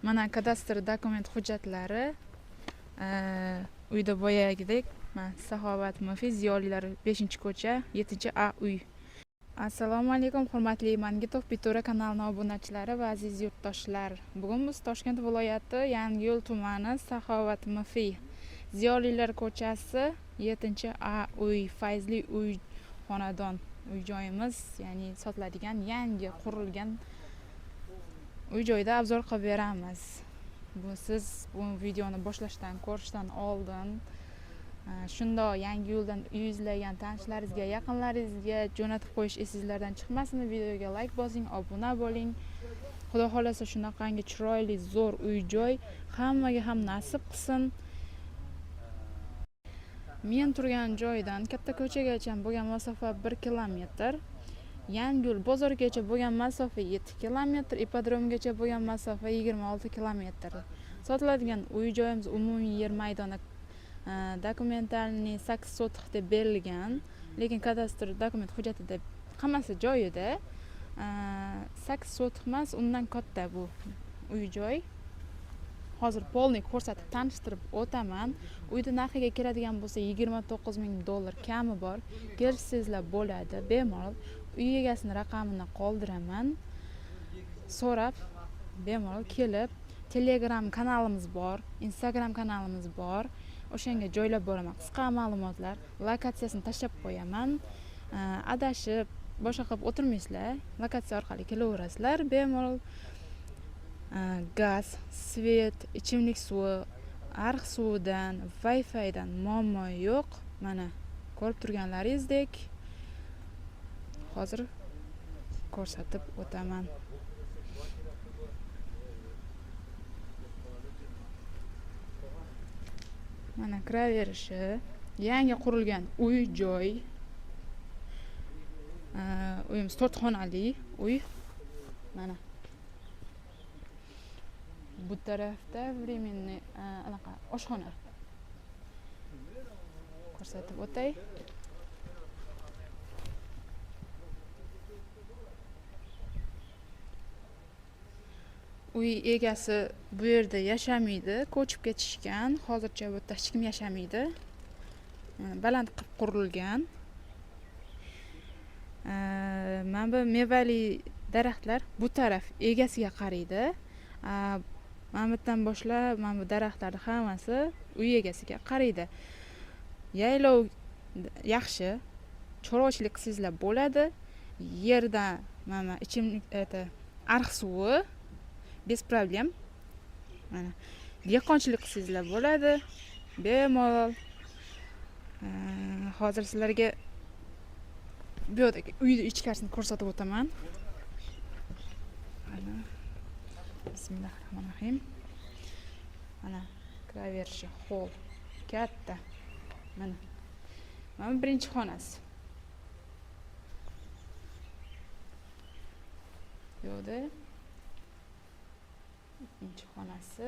Mana kadastr dokument hujjatlari uyda boyagidek. Saxovat Mafiz Ziyolilar 5-ko'cha 7A uy. Assalomu alaykum hurmatli Mangitov Pitura kanalining obunachilari va aziz yurtdoshlar. Bugun biz Toshkent viloyati Yangiyo'l tumani Saxovat Mafiz Ziyolilar ko'chasi 7A uy, fayzli uy xonadon uy joyimiz, ya'ni sotiladigan yangi qurilgan uy joyda obzor qilib beramiz. Siz bu videoni boshlashdan, ko'rishdan oldin shundoq yangi yo'ldan uy izlagan tanishlaringizga, yaqinlaringizga jo'natib qo'yish esingizlardan chiqmasin. Videoga like bosing, obuna bo'ling. Xudo xolasa shunaqangi chiroyli, zo'r uy joy hammaga ham nasib qilsin. Men turgan joydan katta ko'chagacha bo'lgan masofa 1 kilometr. Yangiyo'l bozorgacha bo'lgan masofa 7 kilometr, ipodromgacha bo'lgan masofa 26 kilometr. Sotiladigan uy joyimiz umumiy yer maydoni dokumentalniy 8 sotix deb berilgan, lekin kadastr dokument hujjatida hammasi joyida. 8 sotix emas, undan katta bu uy joy. Hozir polni ko'rsatib tanishtirib o'taman. Uyda narxiga keladigan bo'lsa $29,000 kami bor. Kelishsizlar bo'ladi, bemalol. Uy egasini raqamini qoldiraman. So'rab bemalol kelib, Telegram kanalimiz bor, Instagram kanalimiz bor. O'shanga joylab boraman qisqa ma'lumotlar, lokatsiyasini tashlab qo'yaman. Adashib boshqa qilib o'tirmaysizlar, lokatsiya orqali kelaverasizlar. Bemalol gaz, svet, ichimlik suvi, ariq suvidan, Wi-Fi'dan muammo yo'q. Mana ko'rib turganlaringizdek hozir ko'rsatib o'taman. Mana kiraverishi, yangi qurilgan uy joy. Uyimiz 4 xonali uy. Mana bu tarafda временный anaqa oshxona. Ko'rsatib o'tay. Uy egasi bu yerda yashamaydi, ko'chib ketishgan. Hozircha bu yerda hech kim yashamaydi. Baland qilib qurilgan. Mana bu mevali daraxtlar bu taraf egasiga qaraydi. Mana bu yerdan boshlab mana bu daraxtlar hammasi uy egasiga qaraydi. Yaylov yaxshi, chorvachilik qilsangizlar bo'ladi. Yerda mana ichimlik ariq suvi bez problem. Mana dehqonchilik qilsangizlar bo'ladi. Bemalol. Hozir sizlarga bu yerdagi uyni ichkarisini ko'rsatib o'taman. Mana Bismillahirrohmanirrohim. Mana kiraverishi hol katta. Mana birinchi xonasi. Yo'da ikkinchi xonasi.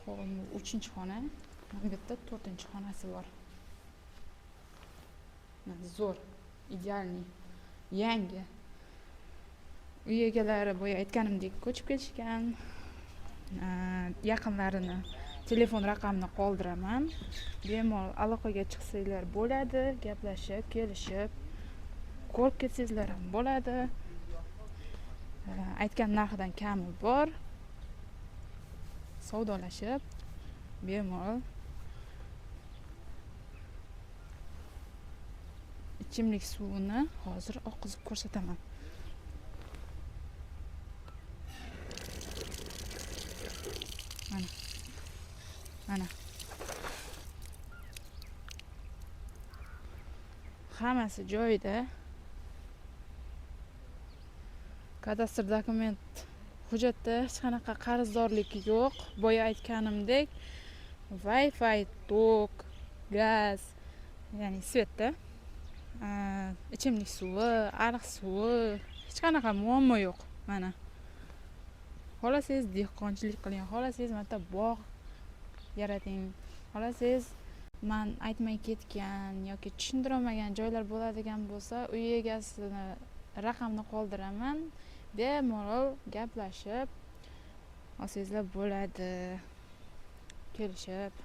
Hol 3-xona. Bu yerda 4-xonasi bor. Zo'r, idealniy, yangi. Uy egalari bo'ya aytganimdek ko'chib ketishgan. Yaqinlarini telefon raqamini qoldiraman. Bemalol aloqaga chiqsanglar bo'ladi, gaplashib, kelishib, ko'rib ketsanglar ham bo'ladi. Aytgan narxidan kami bor. Savdolashib, bemalol ichimlik suvini hozir oqizib ko'rsataman. Mana. Hammasi joyida. Kadastr dokument hujjatda hech qanaqa qarzdorlik yo'q. Boya aytganimdek, Wi-Fi, tok, gaz, ya'ni svetda, ichimlik suvi, ariq suvi, hech qanaqa muammo yo'q. Mana. Xolasangiz dehqonchilik qiling, xolasangiz mana bog' yarating, xolasangiz men aytmay ketgan yoki tushuntirolmagan joylar bo'ladigan bo'lsa, uy egasini raqamini qoldiraman. bemalol gaplashib olsangizlar bo'ladi, kelishib.